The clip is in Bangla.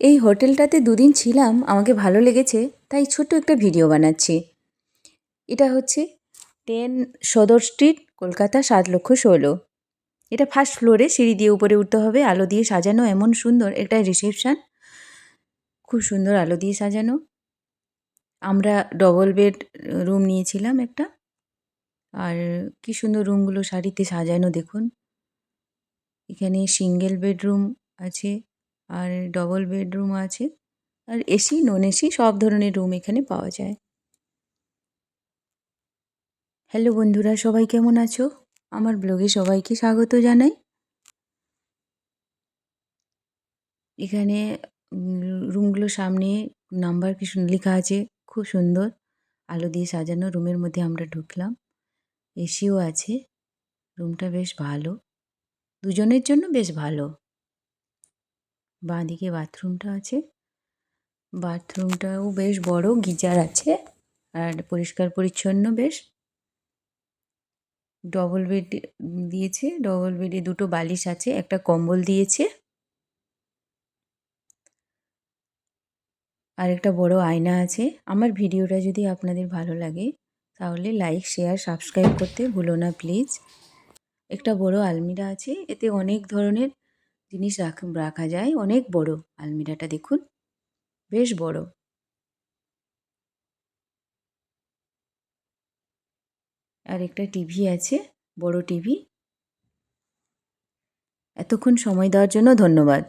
এই হোটেলটাতে দুদিন ছিলাম, আমাকে ভালো লেগেছে তাই ছোট্ট একটা ভিডিও বানাচ্ছি। এটা হচ্ছে 10 সদর স্ট্রিট, কলকাতা 7,16,000। এটা ফার্স্ট ফ্লোরে, সিঁড়ি দিয়ে উপরে উঠতে হবে। আলো দিয়ে সাজানো, এমন সুন্দর একটা রিসেপশন, খুব সুন্দর আলো দিয়ে সাজানো। আমরা ডবল বেড রুম নিয়েছিলাম একটা। আর কি সুন্দর রুমগুলো সারিতে সাজানো দেখুন। এখানে সিঙ্গেল বেডরুম আছে আর ডবল বেডরুম আছে, আর এসি নন এসি সব ধরনের রুম এখানে পাওয়া যায়। হ্যালো বন্ধুরা, সবাই কেমন আছো? আমার ব্লগে সবাইকে স্বাগত জানাই। এখানে রুমগুলোর সামনে নাম্বার কিছু লেখা আছে, খুব সুন্দর আলো দিয়ে সাজানো। রুমের মধ্যে আমরা ঢুকলাম, এসিও আছে। রুমটা বেশ ভালো, দুজনের জন্য বেশ ভালো। বাঁ দিকে বাথরুমটা আছে, বাথরুমটাও বেশ বড়, গিজার আছে আর পরিষ্কার পরিচ্ছন্ন বেশ। ডবল বেড দিয়েছে, ডবল বেডে দুটো বালিশ আছে, একটা কম্বল দিয়েছে। আর একটা বড় আয়না আছে। আমার ভিডিওটা যদি আপনাদের ভালো লাগে তাহলে লাইক, শেয়ার, সাবস্ক্রাইব করতে ভুলো না প্লিজ। একটা বড় আলমিরা আছে, এতে অনেক ধরনের জিনিস রাখা যায়। অনেক বড় আলমিরাটা দেখুন, বেশ বড়। আর একটা টিভি আছে, বড় টিভি। এতক্ষণ সময় দেওয়ার জন্য ধন্যবাদ।